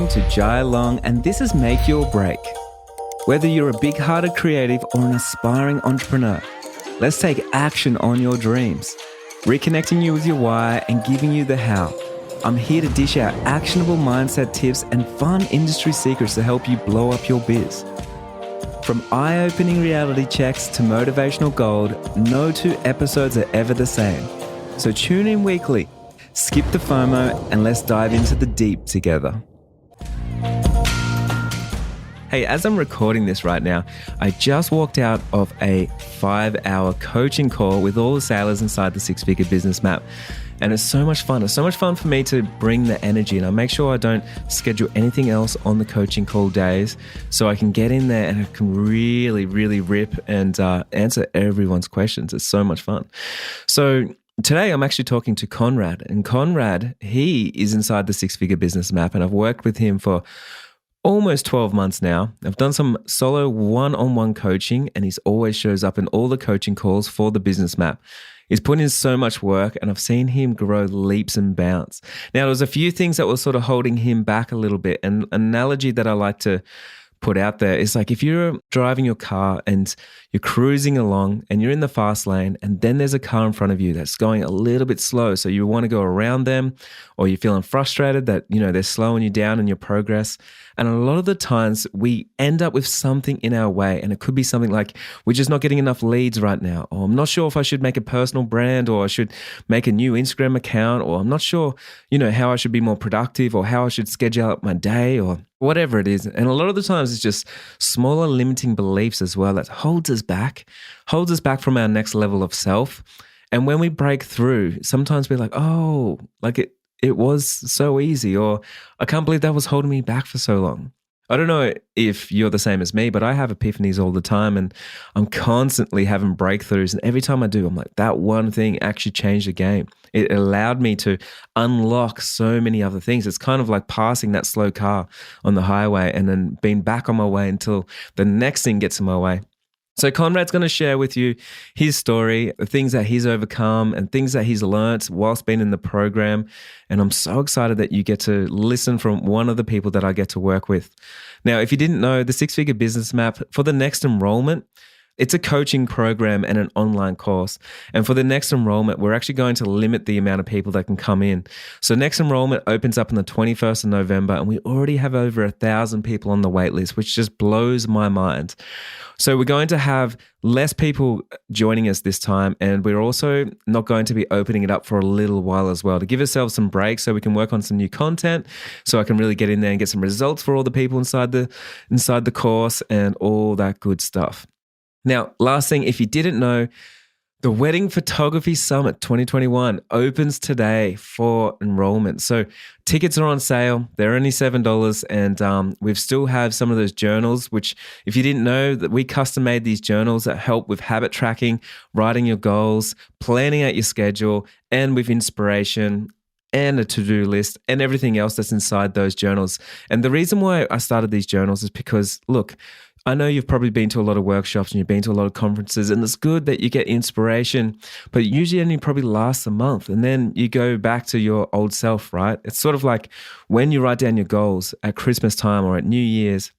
listening to Jai Long, and this is Make Your Break. Whether you're a big-hearted creative or an aspiring entrepreneur, let's take action on your dreams, reconnecting you with your why and giving you the how. I'm here to dish out actionable mindset tips and fun industry secrets to help you blow up your biz. From eye-opening reality checks to motivational gold, no two episodes are ever the same. So tune in weekly, skip the FOMO, and let's dive into the deep together. Hey, as I'm recording this right now, I just walked out of a 5-hour coaching call with all the sailors inside the Six Figure Business Map. And it's so much fun. It's so much fun for me to bring the energy, and I make sure I don't schedule anything else on the coaching call days so I can get in there and I can really, really rip and answer everyone's questions. It's so much fun. So today I'm actually talking to Konrad, and Konrad, he is inside the Six Figure Business Map, and I've worked with him for almost 12 months now. I've done some solo one-on-one coaching, and he's always shows up in all the coaching calls for the business map. He's put in so much work, and I've seen him grow leaps and bounds. Now, there was a few things that were sort of holding him back a little bit. And an analogy that I like to put out there is like if you're driving your car and you're cruising along and you're in the fast lane, and then there's a car in front of you that's going a little bit slow. So you want to go around them, or you're feeling frustrated that, they're slowing you down in your progress. And a lot of the times we end up with something in our way, and it could be something like we're just not getting enough leads right now, or I'm not sure if I should make a personal brand, or I should make a new Instagram account, or I'm not sure, how I should be more productive, or how I should schedule out my day, or whatever it is. And a lot of the times it's just smaller limiting beliefs as well that holds us back from our next level of self. And when we break through, sometimes we're like, oh, like it was so easy, or I can't believe that was holding me back for so long. I don't know if you're the same as me, but I have epiphanies all the time, and I'm constantly having breakthroughs. And every time I do, I'm like, that one thing actually changed the game. It allowed me to unlock so many other things. It's kind of like passing that slow car on the highway and then being back on my way until the next thing gets in my way. So Konrad's going to share with you his story, the things that he's overcome and things that he's learnt whilst being in the program. And I'm so excited that you get to listen from one of the people that I get to work with. Now, if you didn't know, the Six Figure Business Map, for the next enrollment, it's a coaching program and an online course. And for the next enrollment, we're actually going to limit the amount of people that can come in. So next enrollment opens up on the 21st of November, and we already have over 1,000 people on the wait list, which just blows my mind. So we're going to have less people joining us this time, and we're also not going to be opening it up for a little while as well to give ourselves some breaks so we can work on some new content, so I can really get in there and get some results for all the people inside the course and all that good stuff. Now, last thing, if you didn't know, the Wedding Photography Summit 2021 opens today for enrollment. So tickets are on sale. They're only $7, and we still have some of those journals, which if you didn't know, that we custom made these journals that help with habit tracking, writing your goals, planning out your schedule, and with inspiration and a to-do list and everything else that's inside those journals. And the reason why I started these journals is because, look, I know you've probably been to a lot of workshops and you've been to a lot of conferences, and it's good that you get inspiration, but it usually only probably lasts a month, and then you go back to your old self, right? It's sort of like when you write down your goals at Christmas time or at New Year's,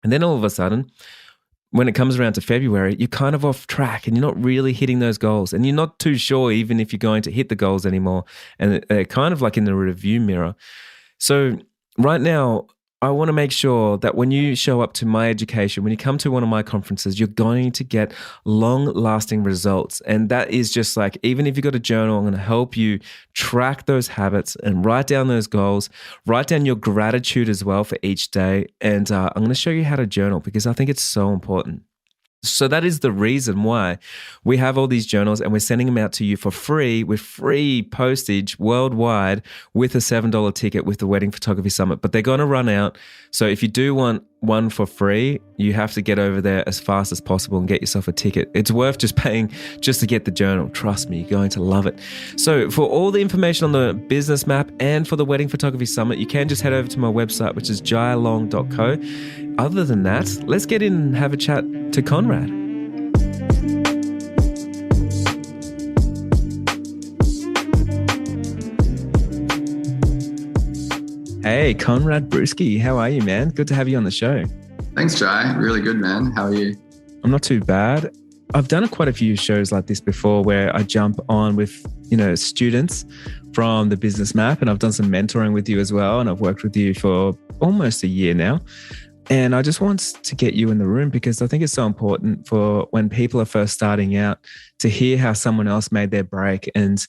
and then all of a sudden, when it comes around to February, you're kind of off track and you're not really hitting those goals, and you're not too sure even if you're going to hit the goals anymore, and they're kind of like in the review mirror. So right now, I want to make sure that when you show up to my education, when you come to one of my conferences, you're going to get long-lasting results. And that is just like, even if you've got a journal, I'm going to help you track those habits and write down those goals, write down your gratitude as well for each day. And I'm going to show you how to journal, because I think it's so important. So that is the reason why we have all these journals, and we're sending them out to you for free with free postage worldwide with a $7 ticket with the Wedding Photography Summit. But they're going to run out. So if you do want one for free, you have to get over there as fast as possible and get yourself a ticket. It's worth just paying just to get the journal. Trust me, you're going to love it. So for all the information on the business map and for the Wedding Photography Summit, you can just head over to my website, which is jailong.co. Other than that, let's get in and have a chat to Konrad. Hey, Konrad Brewski, how are you, man? Good to have you on the show. Thanks, Jai. Really good, man. How are you? I'm not too bad. I've done quite a few shows like this before where I jump on with, students from the business map, and I've done some mentoring with you as well. And I've worked with you for almost a year now. And I just want to get you in the room because I think it's so important for when people are first starting out to hear how someone else made their break, and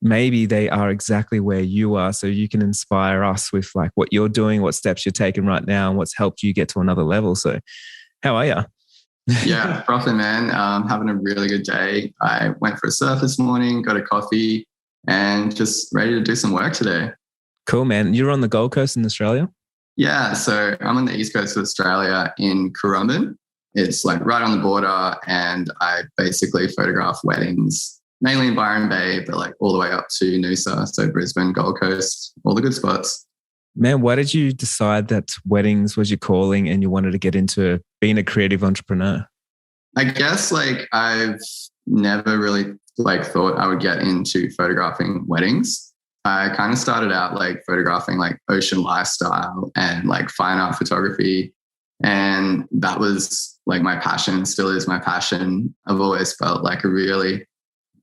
maybe they are exactly where you are, so you can inspire us with like what you're doing, what steps you're taking right now, and what's helped you get to another level. So how are you? Yeah, profit, man. Having a really good day. I went for a surf this morning, got a coffee, and just ready to do some work today. Cool, man. You're on the Gold Coast in Australia? Yeah, so I'm on the east coast of Australia in Currumbin. It's like right on the border, and I basically photograph weddings, mainly in Byron Bay, but like all the way up to Noosa, so Brisbane, Gold Coast, all the good spots. Man, why did you decide that weddings was your calling and you wanted to get into being a creative entrepreneur? I guess like I've never really like thought I would get into photographing weddings. I kind of started out like photographing like ocean lifestyle and like fine art photography. And that was like my passion, still is my passion. I've always felt like a really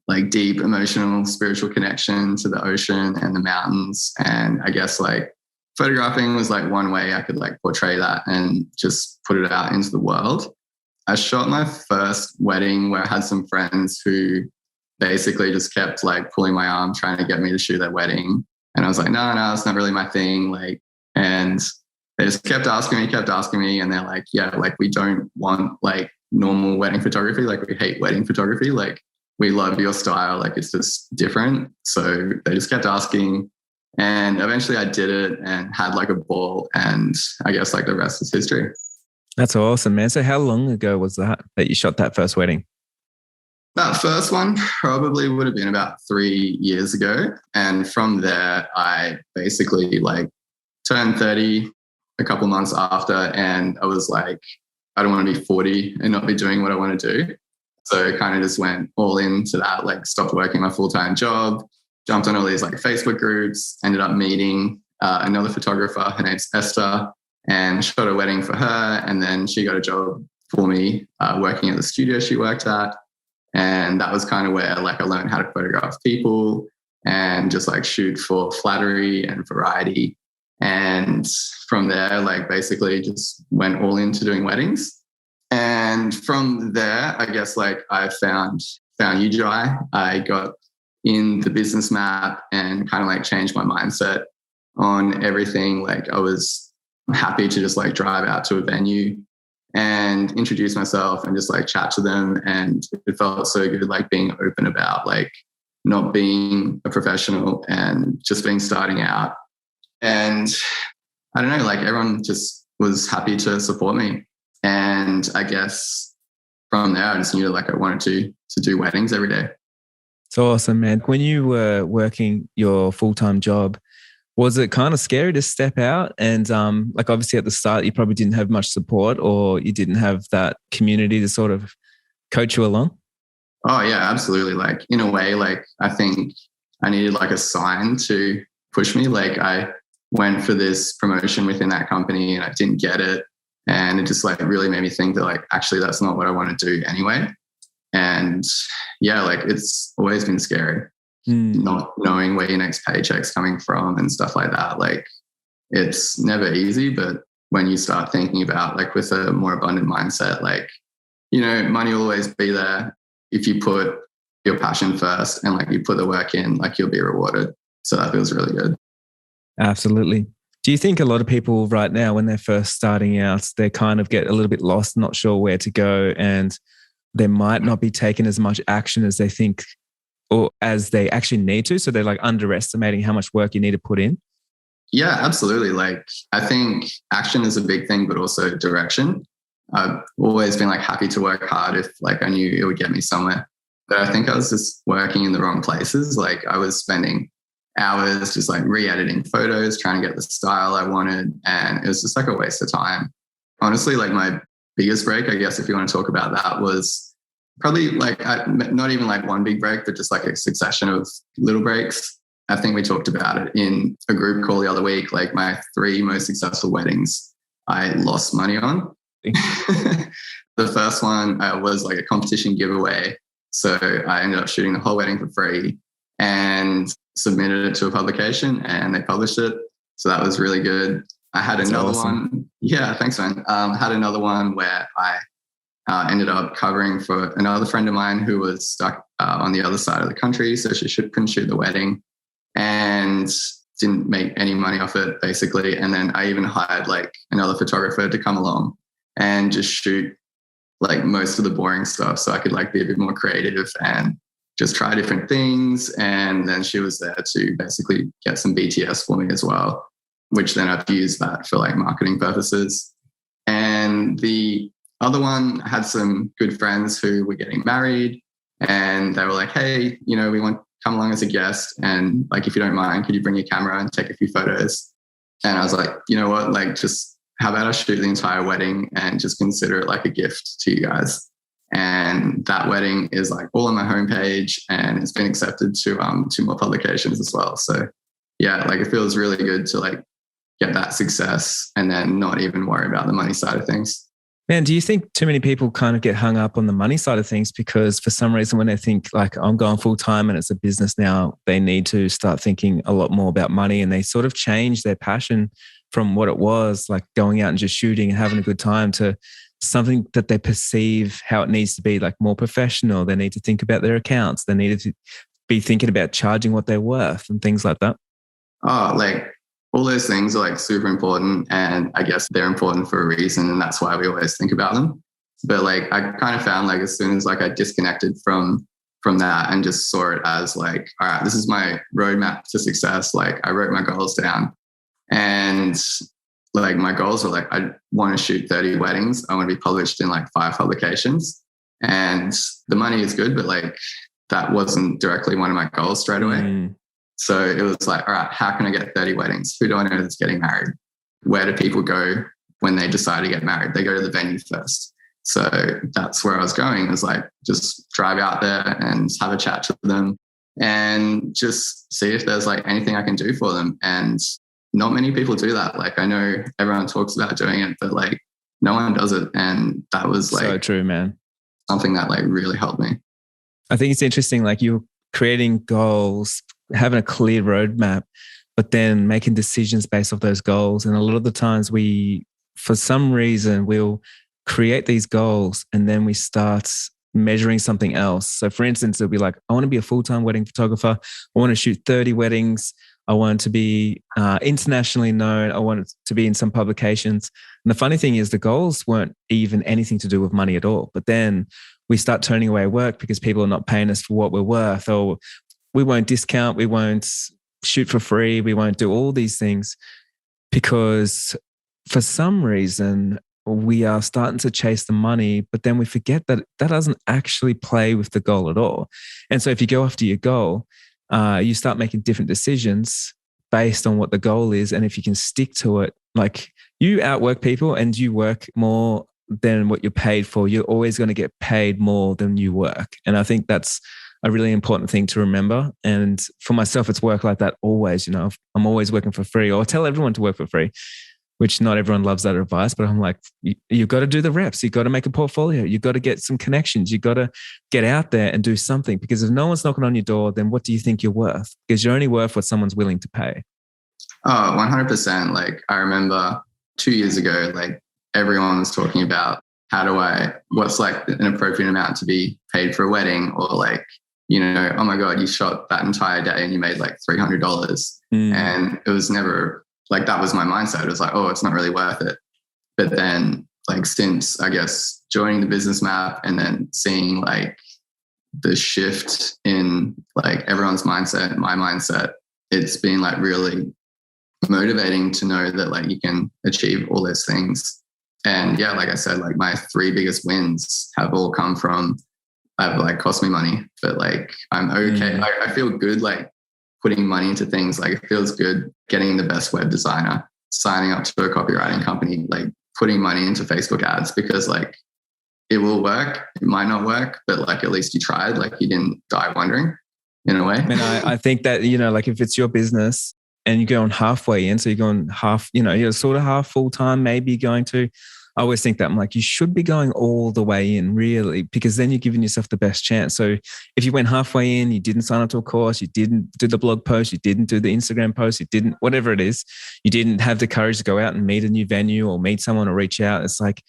like deep emotional, spiritual connection to the ocean and the mountains. And I guess like photographing was like one way I could like portray that and just put it out into the world. I shot my first wedding where I had some friends who basically just kept like pulling my arm, trying to get me to shoot their wedding. And I was like, no, it's not really my thing. Like, and they just kept asking me. And they're like, yeah, like we don't want like normal wedding photography. Like we hate wedding photography. Like we love your style. Like it's just different. So they just kept asking. And eventually I did it and had like a ball. And I guess like the rest is history. That's awesome, man. So how long ago was that you shot that first wedding? That first one probably would have been about 3 years ago. And from there, I basically like turned 30 a couple months after. And I was like, I don't want to be 40 and not be doing what I want to do. So I kind of just went all into that, like stopped working my full-time job, jumped on all these like Facebook groups, ended up meeting another photographer. Her name's Esther, and shot a wedding for her. And then she got a job for me working at the studio she worked at. And that was kind of where like I learned how to photograph people and just like shoot for flattery and variety. And from there, like basically just went all into doing weddings. And from there, I guess like I found you, Jai. I got in the business map and kind of like changed my mindset on everything. Like I was happy to just like drive out to a venue and introduce myself and just like chat to them. And it felt so good, like being open about like not being a professional and just being starting out. And I don't know, like everyone just was happy to support me. And I guess from there, I just knew like I wanted to do weddings every day. It's awesome, man. When you were working your full-time job, was it kind of scary to step out? And like obviously at the start, you probably didn't have much support or you didn't have that community to sort of coach you along? Oh yeah, absolutely. Like in a way, like I think I needed like a sign to push me. Like I went for this promotion within that company and I didn't get it. And it just like really made me think that like, actually, that's not what I want to do anyway. And yeah, like it's always been scary. Not knowing where your next paycheck's coming from and stuff like that. Like it's never easy, but when you start thinking about like with a more abundant mindset, like, money will always be there if you put your passion first and like you put the work in, like you'll be rewarded. So that feels really good. Absolutely. Do you think a lot of people right now, when they're first starting out, they kind of get a little bit lost, not sure where to go, and they might not be taking as much action as they think or as they actually need to? So they're like underestimating how much work you need to put in? Yeah, absolutely. Like I think action is a big thing, but also direction. I've always been like happy to work hard if like I knew it would get me somewhere. But I think I was just working in the wrong places. Like I was spending hours just like re-editing photos, trying to get the style I wanted. And it was just like a waste of time. Honestly, like my biggest break, I guess, if you want to talk about that, was probably like not even like one big break, but just like a succession of little breaks. I think we talked about it in a group call the other week, like my 3 most successful weddings I lost money on. The first one was like a competition giveaway. So I ended up shooting the whole wedding for free and submitted it to a publication and they published it. So that was really good. I had another one. Yeah, thanks, man. Had another one where I ended up covering for another friend of mine who was stuck on the other side of the country. So she couldn't shoot the wedding and didn't make any money off it, basically. And then I even hired like another photographer to come along and just shoot like most of the boring stuff. So I could like be a bit more creative and just try different things. And then she was there to basically get some BTS for me as well, which then I've used that for like marketing purposes. And the other one, I had some good friends who were getting married and they were like, hey, you know, we want to come along as a guest. And like, if you don't mind, could you bring your camera and take a few photos? And I was like, you know what, like just how about I shoot the entire wedding and just consider it like a gift to you guys. And that wedding is like all on my homepage and it's been accepted to 2 more publications as well. So yeah, like it feels really good to like get that success and then not even worry about the money side of things. Man, do you think too many people kind of get hung up on the money side of things because for some reason when they think like I'm going full time and it's a business now, they need to start thinking a lot more about money and they sort of change their passion from what it was like going out and just shooting and having a good time to something that they perceive how it needs to be, like more professional. They need to think about their accounts. They need to be thinking about charging what they're worth and things like that. Oh, like all those things are like super important. And I guess they're important for a reason. And that's why we always think about them. But like, I kind of found like as soon as like I disconnected from that and just saw it as like, all right, this is my roadmap to success. Like I wrote my goals down and like my goals were like, I want to shoot 30 weddings. I want to be published in like 5 publications and the money is good, but like that wasn't directly one of my goals straight away. So it was like, all right, how can I get 30 weddings? Who do I know that's getting married? Where do people go when they decide to get married? They go to the venue first. So that's where I was going. It was like, just drive out there and have a chat to them and just see if there's like anything I can do for them. And not many people do that. Like I know everyone talks about doing it, but like no one does it. And that was like so true, man. Something that like really helped me. I think it's interesting. Like you're creating goals, having a clear roadmap, but then making decisions based off those goals. And a lot of the times we, for some reason, we'll create these goals and then we start measuring something else. So for instance, it'll be like, I want to be a full-time wedding photographer. I want to shoot 30 weddings. I want to be internationally known. I want it to be in some publications. And the funny thing is the goals weren't even anything to do with money at all. But then we start turning away work because people are not paying us for what we're worth, or we won't discount, we won't shoot for free, we won't do all these things because for some reason we are starting to chase the money, but then we forget that that doesn't actually play with the goal at all. And so if you go after your goal, you start making different decisions based on what the goal is. And if you can stick to it, like you outwork people and you work more than what you're paid for, you're always going to get paid more than you work. And I think that's a really important thing to remember. And for myself, it's work like that always. You know, I'm always working for free, or I tell everyone to work for free, which not everyone loves that advice, but I'm like, you've got to do the reps. You've got to make a portfolio. You've got to get some connections. You've got to get out there and do something, because if no one's knocking on your door, then what do you think you're worth? Because you're only worth what someone's willing to pay. Oh, 100%. Like I remember 2 years ago, like everyone was talking about what's like an appropriate amount to be paid for a wedding, or like, you know, oh my God, you shot that entire day and you made like $300. And it was never like, that was my mindset. It was like, oh, it's not really worth it. But then like since I guess joining the business map and then seeing like the shift in like everyone's mindset, my mindset, it's been like really motivating to know that like you can achieve all those things. And yeah, like I said, like my 3 biggest wins have all come from, have like cost me money, but like I'm okay. I feel good like putting money into things. Like it feels good getting the best web designer, signing up to a copywriting company, like putting money into Facebook ads, because like it will work. It might not work, but like at least you tried, like you didn't die wondering. in a way. And I think that, you know, like if it's your business and you're going halfway in, so you're going half, you know, you're sort of half full time, maybe going to, I always think that I'm like, you should be going all the way in really, because then you're giving yourself the best chance. So if you went halfway in, you didn't sign up to a course, you didn't do the blog post, you didn't do the Instagram post, you didn't, whatever it is, you didn't have the courage to go out and meet a new venue or meet someone or reach out. It's like,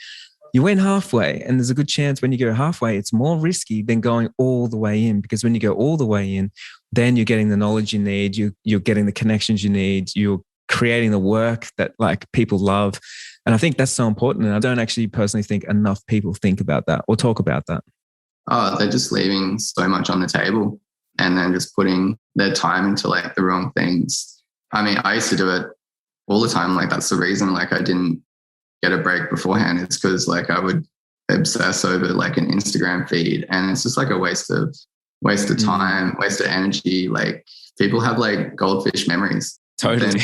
you went halfway, and there's a good chance when you go halfway, it's more risky than going all the way in, because when you go all the way in, then you're getting the knowledge you need, you're getting the connections you need, you're creating the work that like people love. And I think that's so important. And I don't actually personally think enough people think about that or talk about that. Oh, they're just leaving so much on the table and then just putting their time into like the wrong things. I mean, I used to do it all the time. Like that's the reason like I didn't get a break beforehand. It's because like I would obsess over like an Instagram feed, and it's just like a waste of time, waste of energy. Like people have like goldfish memories. Totally.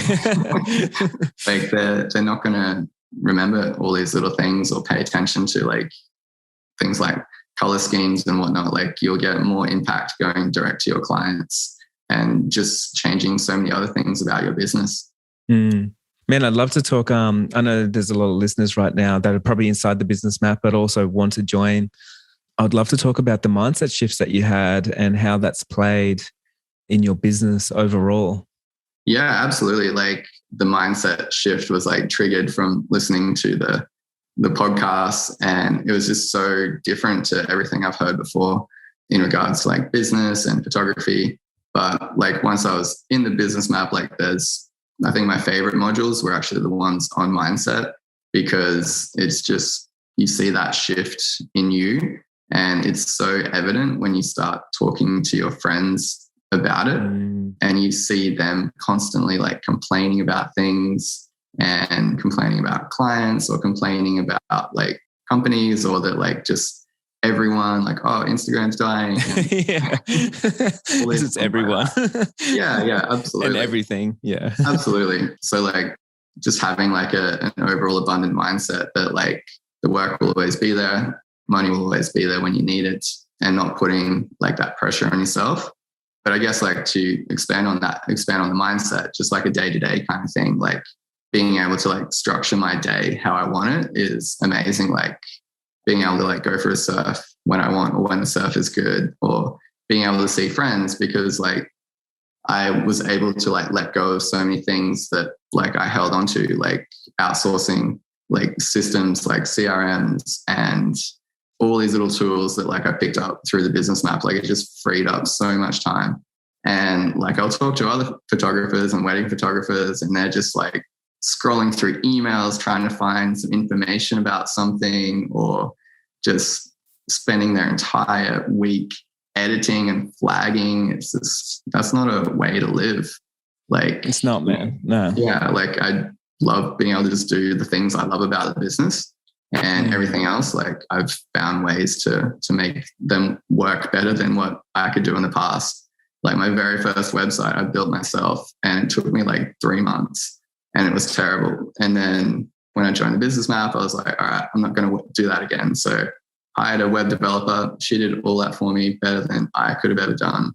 Like they're not gonna remember all these little things or pay attention to like things like color schemes and whatnot. Like you'll get more impact going direct to your clients and just changing so many other things about your business. Man, I'd love to talk. I know there's a lot of listeners right now that are probably inside the business map, but also want to join. I'd love to talk about the mindset shifts that you had and how that's played in your business overall. Yeah, absolutely. Like the mindset shift was like triggered from listening to the podcast, and it was just so different to everything I've heard before in regards to like business and photography. But like once I was in the business map, like I think my favorite modules were actually the ones on mindset, because it's just, you see that shift in you, and it's so evident when you start talking to your friends about it and you see them constantly like complaining about things and complaining about clients or complaining about like companies, or that like just everyone like, oh, Instagram's dying. Yeah. It's everyone. Yeah, absolutely. And everything. Yeah. Absolutely. So like just having like an overall abundant mindset that like the work will always be there, money will always be there when you need it, and not putting like that pressure on yourself. But I guess like to expand on the mindset, just like a day-to-day kind of thing, like being able to like structure my day how I want it is amazing. Like being able to like go for a surf when I want, or when the surf is good, or being able to see friends, because like I was able to like let go of so many things that like I held onto, like outsourcing like systems like CRMs and all these little tools that like I picked up through the business map. Like it just freed up so much time. And like I'll talk to other photographers and wedding photographers, and they're just like scrolling through emails trying to find some information about something, or just spending their entire week editing and flagging. It's just, that's not a way to live. Like it's not, man. No. Yeah, like I love being able to just do the things I love about the business, and everything else, like I've found ways to make them work better than what I could do in the past. Like my very first website I built myself, and it took me like 3 months, and it was terrible. And then when I joined the business map, I was like, all right, I'm not going to do that again. So I had a web developer. She did all that for me better than I could have ever done.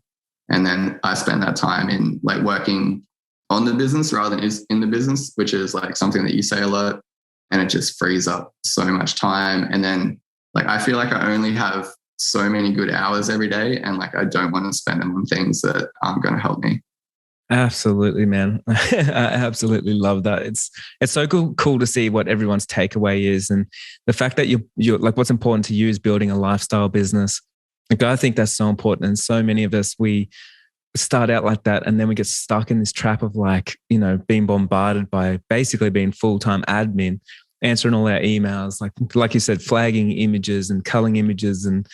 And then I spent that time in like working on the business rather than in the business, which is like something that you say a lot, and it just frees up so much time. And then like I feel like I only have so many good hours every day, and like I don't want to spend them on things that aren't going to help me. Absolutely, man. I absolutely love that. It's so cool to see what everyone's takeaway is, and the fact that you're like, what's important to you is building a lifestyle business. Like I think that's so important, and so many of us, we start out like that, and then we get stuck in this trap of like, you know, being bombarded by basically being full-time admin, answering all our emails, like you said, flagging images and culling images and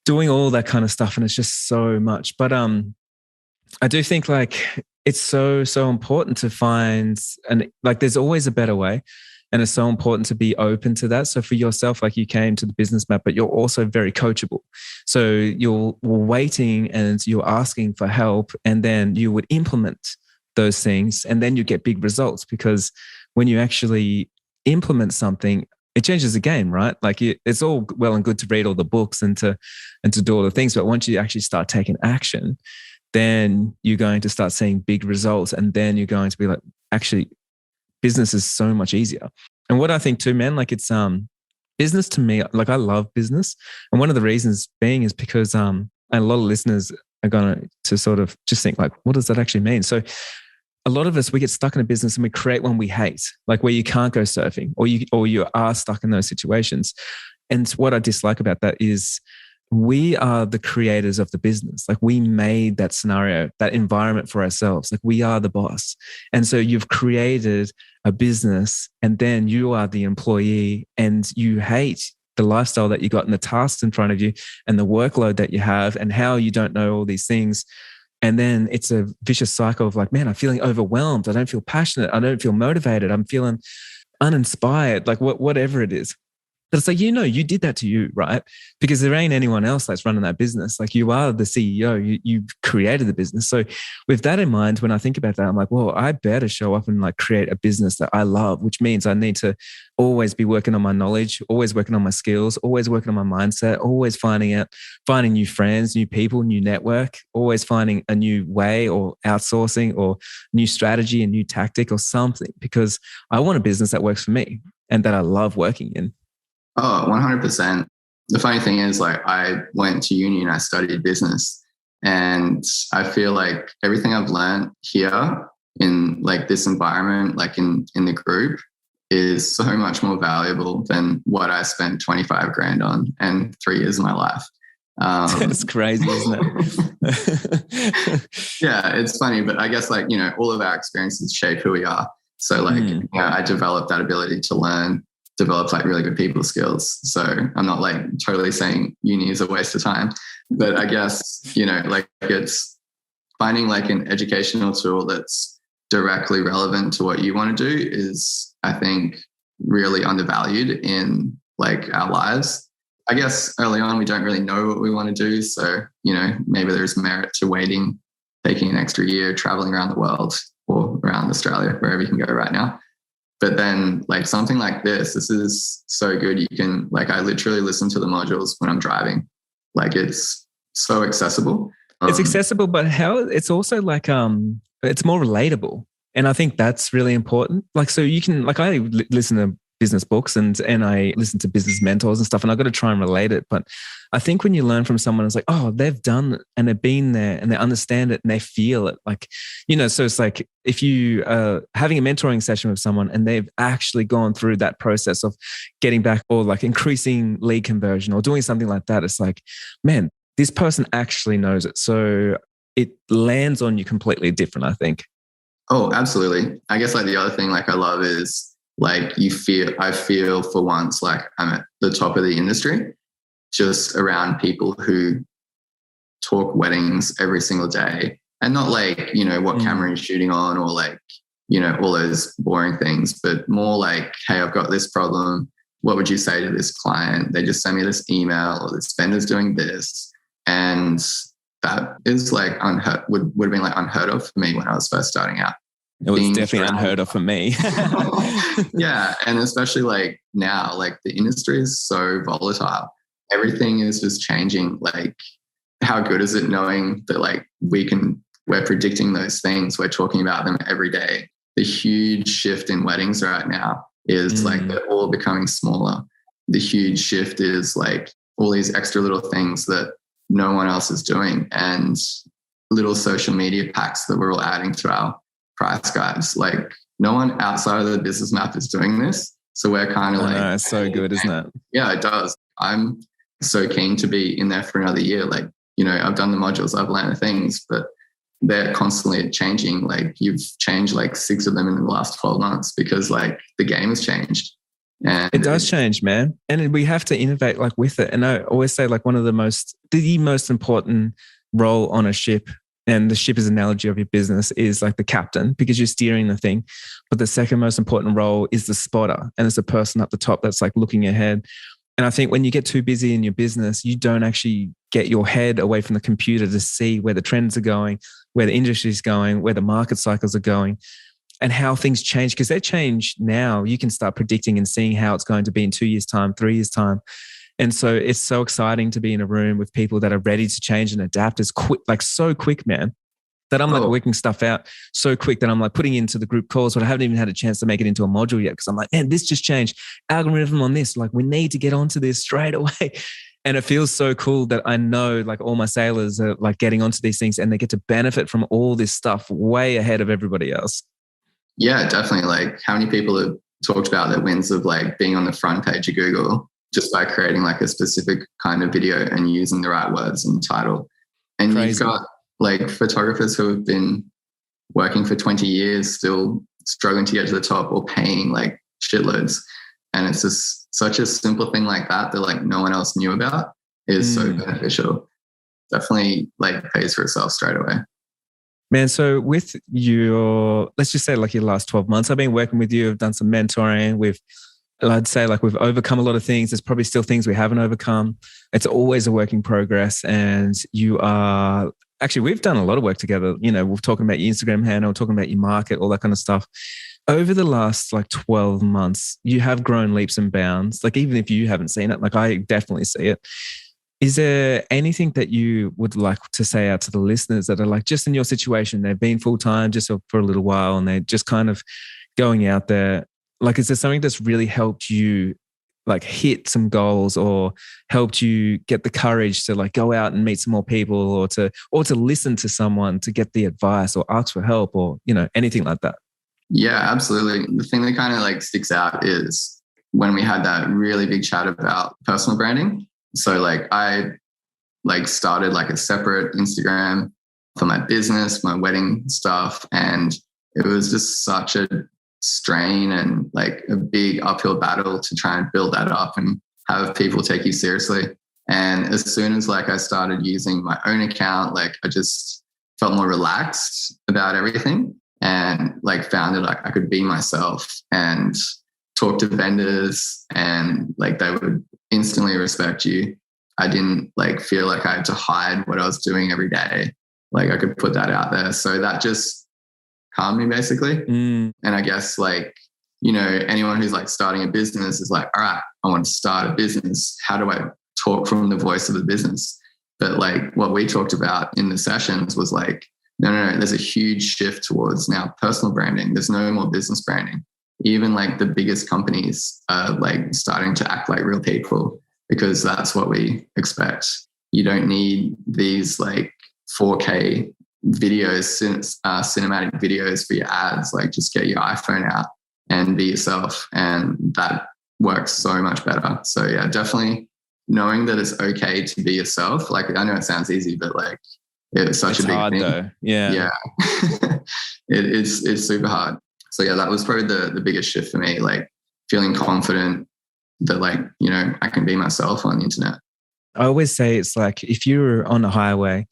doing all that kind of stuff, and it's just so much. But I do think like it's so important to find, and like there's always a better way, and it's so important to be open to that. So for yourself, like you came to the business map, but you're also very coachable. So you're waiting and you're asking for help, and then you would implement those things, and then you get big results, because when you actually implement something, it changes the game, right? Like it's all well and good to read all the books and to do all the things, but once you actually start taking action, then you're going to start seeing big results, and then you're going to be like, actually, business is so much easier. And what I think too, man, like it's business to me, like I love business, and one of the reasons being is because and a lot of listeners are going to sort of just think like, what does that actually mean? So a lot of us, we get stuck in a business and we create one we hate, like where you can't go surfing, or you are stuck in those situations. And what I dislike about that is we are the creators of the business. Like we made that scenario, that environment for ourselves. Like we are the boss. And so you've created a business, and then you are the employee, and you hate the lifestyle that you got and the tasks in front of you and the workload that you have and how you don't know all these things. And then it's a vicious cycle of like, man, I'm feeling overwhelmed. I don't feel passionate. I don't feel motivated. I'm feeling uninspired, like whatever it is. But it's like, you did that to you, right? Because there ain't anyone else that's running that business. Like you are the CEO, you created the business. So with that in mind, when I think about that, I'm like, well, I better show up and like create a business that I love, which means I need to always be working on my knowledge, always working on my skills, always working on my mindset, always finding new friends, new people, new network, always finding a new way or outsourcing or new strategy, a new tactic or something, because I want a business that works for me and that I love working in. Oh, 100%. The funny thing is, like, I went to uni and I studied business, and I feel like everything I've learned here in like this environment, like in the group, is so much more valuable than what I spent 25 grand on and 3 years of my life. It's crazy, isn't it? Yeah, it's funny, but I guess like, all of our experiences shape who we are. So like, I developed that ability to learn, develop like really good people skills. So I'm not like totally saying uni is a waste of time, but I guess, like it's finding like an educational tool that's directly relevant to what you want to do is, I think, really undervalued in like our lives. I guess early on, we don't really know what we want to do. So, maybe there's merit to waiting, taking an extra year, traveling around the world or around Australia, wherever you can go right now. But then like something like this is so good. You can like, I literally listen to the modules when I'm driving. Like it's so accessible. It's accessible, but how it's also like, it's more relatable. And I think that's really important. Like, so you can, like I listen to business books and I listen to business mentors and stuff, and I've got to try and relate it. But I think when you learn from someone, it's like, oh, they've done it and they've been there and they understand it and they feel it. Like, so it's like if you are having a mentoring session with someone and they've actually gone through that process of getting back or like increasing lead conversion or doing something like that, it's like, man, this person actually knows it. So it lands on you completely different, I think. Oh, absolutely. I guess like the other thing like I love is like I feel for once like I'm at the top of the industry, just around people who talk weddings every single day, and not like, what camera you're shooting on or like, all those boring things, but more like, hey, I've got this problem. What would you say to this client? They just send me this email, or this vendor's doing this. And that is like would have been like unheard of for me when I was first starting out. It was definitely unheard of for me. Yeah. And especially like now, like the industry is so volatile. Everything is just changing. Like how good is it knowing that like we're predicting those things. We're talking about them every day. The huge shift in weddings right now is like they're all becoming smaller. The huge shift is like all these extra little things that no one else is doing, and little social media packs that we're all adding to our price guides. Like no one outside of the business map is doing this. So we're kind of like, it's so good, isn't it? Yeah, it does. I'm so keen to be in there for another year. Like, I've done the modules, I've learned the things, but they're constantly changing. Like you've changed like 6 of them in the last 12 months because like the game has changed. And it does change, man. And we have to innovate like with it. And I always say like the most important role on a ship, and the ship is an analogy of your business, is like the captain, because you're steering the thing. But the second most important role is the spotter. And it's the person up the top that's like looking ahead. And I think when you get too busy in your business, you don't actually get your head away from the computer to see where the trends are going, where the industry is going, where the market cycles are going. and how things change, because they change now. You can start predicting and seeing how it's going to be in 2 years' time, 3 years' time. And so it's so exciting to be in a room with people that are ready to change and adapt as quick, like so quick, man, that I'm like working stuff out so quick that I'm like putting into the group calls, but I haven't even had a chance to make it into a module yet. Cause I'm like, man, this just changed. Algorithm on this, like we need to get onto this straight away. And it feels so cool that I know like all my sailors are like getting onto these things and they get to benefit from all this stuff way ahead of everybody else. Yeah, definitely. Like how many people have talked about their wins of like being on the front page of Google just by creating like a specific kind of video and using the right words and title. And Crazy. You've got like photographers who have been working for 20 years, still struggling to get to the top or paying like shitloads. And it's just such a simple thing like that like no one else knew about is so beneficial. Definitely like pays for itself straight away. Man, so with your, let's just say like your last 12 months, I've been working with you, I've done some mentoring, I'd say like we've overcome a lot of things. There's probably still things we haven't overcome. It's always a work in progress. And you are, actually, we've done a lot of work together. You know, we're talking about your Instagram handle, talking about your market, all that kind of stuff. Over the last like 12 months, you have grown leaps and bounds. Like even if you haven't seen it, like I definitely see it. Is there anything that you would like to say out to the listeners that are like just in your situation? They've been full-time just for a little while and they're just kind of going out there. Like, is there something that's really helped you like hit some goals or helped you get the courage to like go out and meet some more people or to listen to someone to get the advice or ask for help or, you know, anything like that? Yeah, absolutely. The thing that kind of like sticks out is when we had that really big chat about personal branding. So like I like started like a separate Instagram for my business, my wedding stuff. And it was just such a strain and like a big uphill battle to try and build that up and have people take you seriously. And as soon as like I started using my own account, like I just felt more relaxed about everything and like found that like I could be myself and talk to vendors and like they would instantly respect you. I didn't like feel like I had to hide what I was doing every day. Like I could put that out there. So that just calmed me basically. And I guess like, you know, anyone who's like starting a business is like, all right, I want to start a business. How do I talk from the voice of the business? But like what we talked about in the sessions was like, no, there's a huge shift towards now personal branding. There's no more business branding. Even like the biggest companies are like starting to act like real people because that's what we expect. You don't need these like 4K videos, cinematic videos for your ads. Like just get your iPhone out and be yourself. And that works so much better. So yeah, definitely knowing that it's okay to be yourself. Like I know it sounds easy, but like it's such a big hard thing. Though. Yeah. It's super hard. So yeah, that was probably the biggest shift for me, like feeling confident that like, you know, I can be myself on the internet. I always say it's like if you're on a highway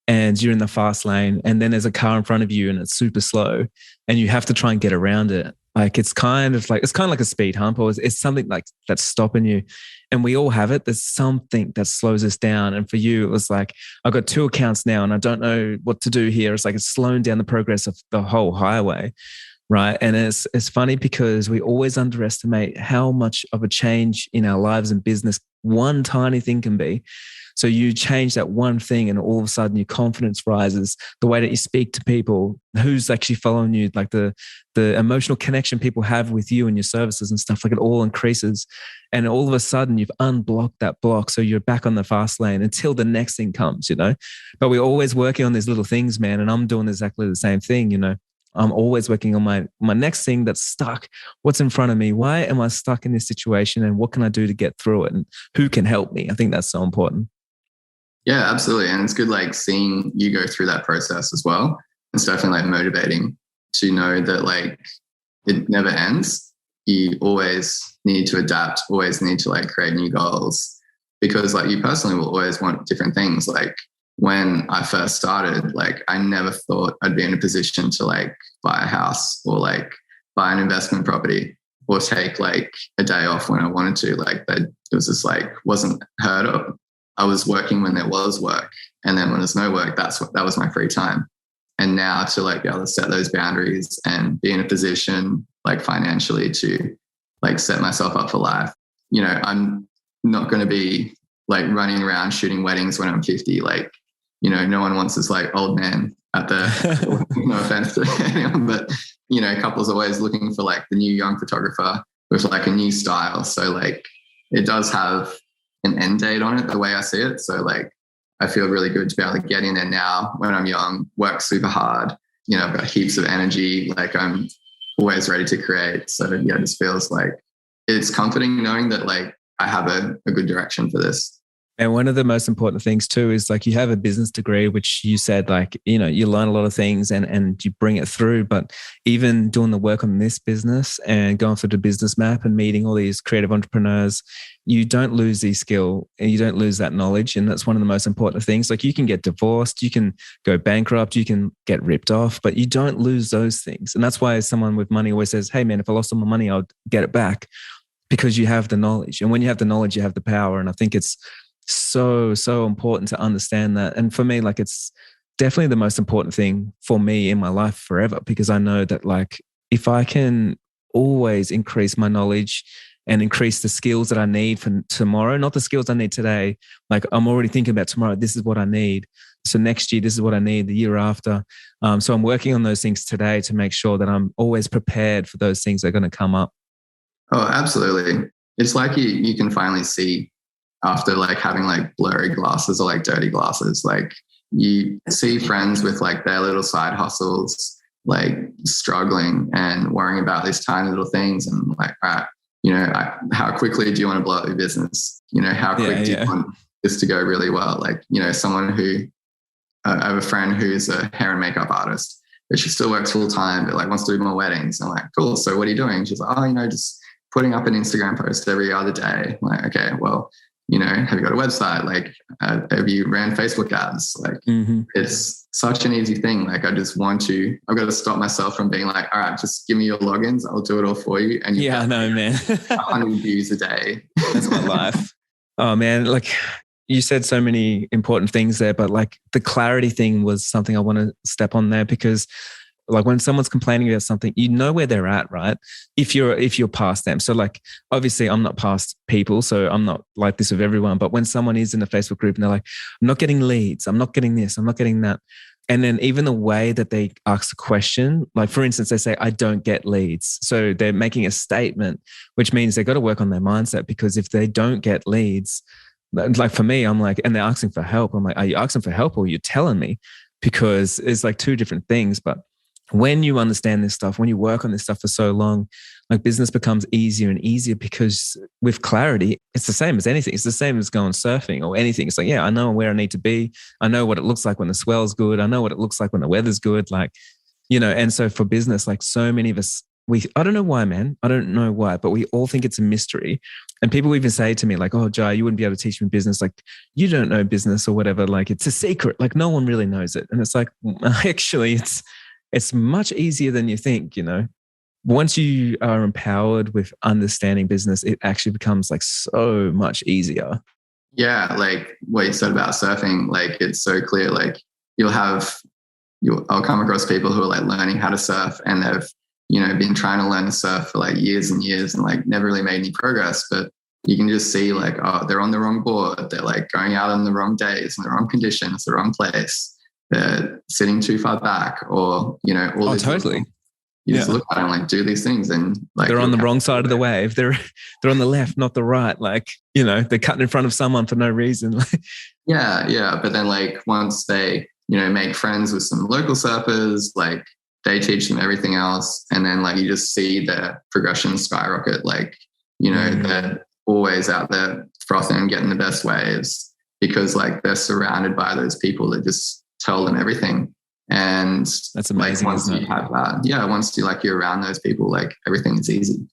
and you're in the fast lane and then there's a car in front of you and it's super slow and you have to try and get around it. Like it's kind of like a speed hump or it's something like that's stopping you. And we all have it. There's something that slows us down. And for you, it was like, I've got 2 accounts now and I don't know what to do here. It's like it's slowing down the progress of the whole highway. Right. And it's funny because we always underestimate how much of a change in our lives and business one tiny thing can be. So you change that one thing and all of a sudden your confidence rises, the way that you speak to people, who's actually following you, like the emotional connection people have with you and your services and stuff, like it all increases. And all of a sudden you've unblocked that block. So you're back on the fast lane until the next thing comes, you know, but we're always working on these little things, man. And I'm doing exactly the same thing, you know. I'm always working on my next thing that's stuck. What's in front of me? Why am I stuck in this situation? And what can I do to get through it? And who can help me? I think that's so important. Yeah, absolutely. And it's good like seeing you go through that process as well. It's definitely like motivating to know that like it never ends. You always need to adapt, always need to like create new goals because like you personally will always want different things. Like when I first started, like I never thought I'd be in a position to like buy a house or like buy an investment property or take like a day off when I wanted to. Like that, it was just like wasn't heard of. I was working when there was work, and then when there's no work, that was my free time. And now to like be able to set those boundaries and be in a position like financially to like set myself up for life. You know, I'm not going to be like running around shooting weddings when I'm 50. Like, you know, no one wants this like old man at the, no offense to anyone, but, you know, couples are always looking for like the new young photographer with like a new style. So like it does have an end date on it, the way I see it. So like, I feel really good to be able to get in there now when I'm young, work super hard. You know, I've got heaps of energy. Like I'm always ready to create. So yeah, it just feels like it's comforting knowing that like I have a good direction for this. And one of the most important things too is like you have a business degree, which you said like, you know, you learn a lot of things and you bring it through. But even doing the work on this business and going through the business map and meeting all these creative entrepreneurs, you don't lose these skills and you don't lose that knowledge. And that's one of the most important things. Like you can get divorced, you can go bankrupt, you can get ripped off, but you don't lose those things. And that's why someone with money always says, hey man, if I lost all my money, I'll get it back, because you have the knowledge. And when you have the knowledge, you have the power. And I think it's so important to understand that. And for me, like it's definitely the most important thing for me in my life forever, because I know that like if I can always increase my knowledge and increase the skills that I need for tomorrow, not the skills I need today, like I'm already thinking about tomorrow, this is what I need. So next year, this is what I need, the year after. So I'm working on those things today to make sure that I'm always prepared for those things that are going to come up. Oh, absolutely. It's like you can finally see after like having like blurry glasses or like dirty glasses, like you see friends with like their little side hustles, like struggling and worrying about these tiny little things. And like, all right, you know, how quickly do you want to blow up your business? You know, how quick do you want this to go really well? Like, you know, someone who, I have a friend who's a hair and makeup artist, but she still works full time, but like wants to do more weddings. I'm like, cool. So what are you doing? She's like, oh, you know, just putting up an Instagram post every other day. I'm like, okay, well, you know, have you got a website? Like, have you ran Facebook ads? Like, It's such an easy thing. Like, I've got to stop myself from being like, all right, just give me your logins. I'll do it all for you. And I know, man. 100 views a day. That's my life. Oh man, like you said so many important things there, but like the clarity thing was something I want to step on there, because like when someone's complaining about something, you know where they're at, right? If you're past them. So like, obviously I'm not past people, so I'm not like this with everyone. But when someone is in a Facebook group and they're like, I'm not getting leads, I'm not getting this, I'm not getting that. And then even the way that they ask the question, like for instance, they say, I don't get leads. So they're making a statement, which means they've got to work on their mindset, because if they don't get leads, like for me, I'm like, and they're asking for help. I'm like, are you asking for help or are you telling me? Because it's like two different things. But when you understand this stuff, when you work on this stuff for so long, like business becomes easier and easier, because with clarity, it's the same as anything. It's the same as going surfing or anything. It's like, yeah, I know where I need to be. I know what it looks like when the swell's good. I know what it looks like when the weather's good. Like, you know, and so for business, like so many of us, I don't know why, man. I don't know why, but we all think it's a mystery. And people even say to me like, oh, Jai, you wouldn't be able to teach me business. Like, you don't know business or whatever. Like, it's a secret. Like, no one really knows it. And it's like, actually, it's much easier than you think, you know. Once you are empowered with understanding business, it actually becomes like so much easier. Yeah, like what you said about surfing, like it's so clear. Like I'll come across people who are like learning how to surf, and they've, you know, been trying to learn to surf for like years and years and like never really made any progress. But you can just see like, oh, they're on the wrong board. They're like going out on the wrong days, in the wrong conditions, the wrong place. They're sitting too far back, or, you know, all this. Totally. You just look at them like, do these things, and like they're on the wrong side of the wave. They're on the left, not the right. Like, you know, they're cutting in front of someone for no reason. Yeah. But then like once they, you know, make friends with some local surfers, like they teach them everything else. And then like you just see their progression skyrocket. Like, you know, they're always out there frothing and getting the best waves, because like they're surrounded by those people that just tell them everything. And that's amazing. Like, once you have that, once you're around those people, like everything is easy.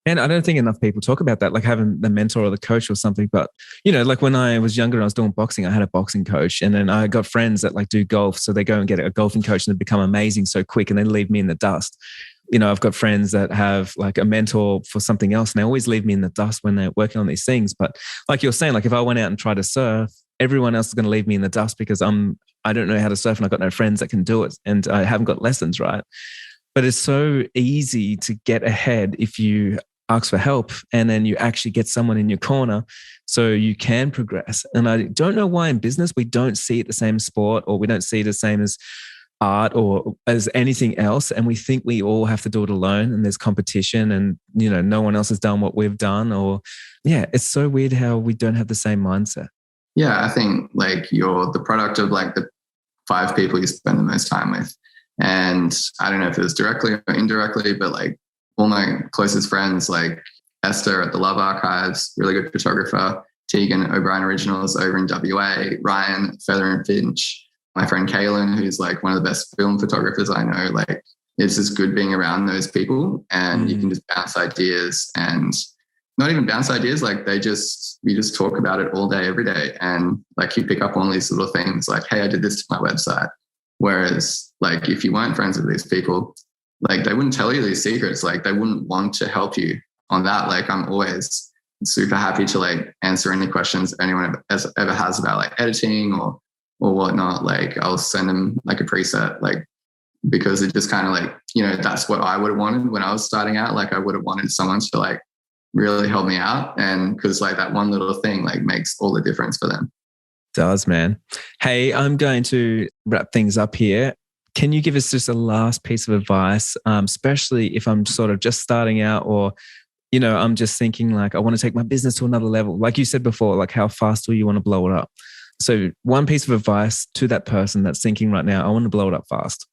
And I don't think enough people talk about that, like having the mentor or the coach or something. But, you know, like when I was younger and I was doing boxing, I had a boxing coach, and then I got friends that like do golf. So they go and get a golfing coach and they become amazing so quick, and then leave me in the dust. You know, I've got friends that have like a mentor for something else, and they always leave me in the dust when they're working on these things. But like you're saying, like if I went out and tried to surf, everyone else is going to leave me in the dust because I don't know how to surf and I've got no friends that can do it and I haven't got lessons, right? But it's so easy to get ahead if you ask for help and then you actually get someone in your corner so you can progress. And I don't know why in business we don't see it the same as sport, or we don't see it the same as art or as anything else. And we think we all have to do it alone and there's competition and, no one else has done what we've done. Or it's so weird how we don't have the same mindset. Yeah, I think like you're the product of like the 5 people you spend the most time with. And I don't know if it was directly or indirectly, but like all my closest friends, like Esther at the Love Archives, really good photographer, Tegan O'Brien Originals over in WA, Ryan, Feather and Finch, my friend Kaylin, who's like one of the best film photographers I know. Like it's just good being around those people and you can just bounce ideas, and not even bounce ideas, like we just talk about it all day, every day. And like you pick up on these little things like, hey, I did this to my website. Whereas like if you weren't friends with these people, like they wouldn't tell you these secrets. Like they wouldn't want to help you on that. Like I'm always super happy to like answer any questions anyone ever has about like editing or whatnot. Like I'll send them like a preset, like, because it just kind of like, that's what I would have wanted when I was starting out. Like I would have wanted someone to like really help me out. And because like that one little thing like makes all the difference for them. Does, man. Hey, I'm going to wrap things up here. Can you give us just a last piece of advice, especially if I'm sort of just starting out or, I'm just thinking like, I want to take my business to another level. Like you said before, like how fast do you want to blow it up? So one piece of advice to that person that's thinking right now, I want to blow it up fast.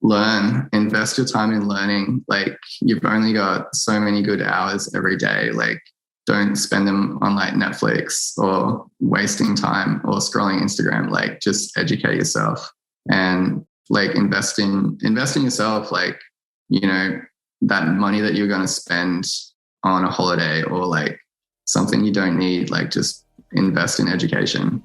Learn, invest your time in learning. Like you've only got so many good hours every day. Like don't spend them on like Netflix or wasting time or scrolling Instagram. Like just educate yourself and like invest in yourself. Like, that money that you're going to spend on a holiday or like something you don't need, like just invest in education.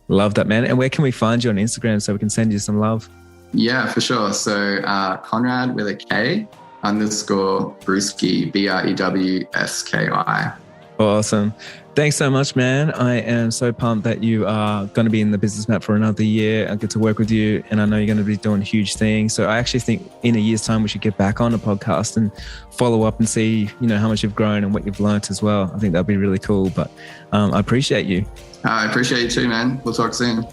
Love that, man. And where can we find you on Instagram so we can send you some love? Yeah, for sure. So Konrad with a K _ Brewski, BREWSKI. Awesome. Thanks so much, man. I am so pumped that you are going to be in the Business Map for another year. I get to work with you and I know you're going to be doing huge things. So I actually think in a year's time, we should get back on a podcast and follow up and see, how much you've grown and what you've learned as well. I think that'd be really cool, but I appreciate you. I appreciate you too, man. We'll talk soon.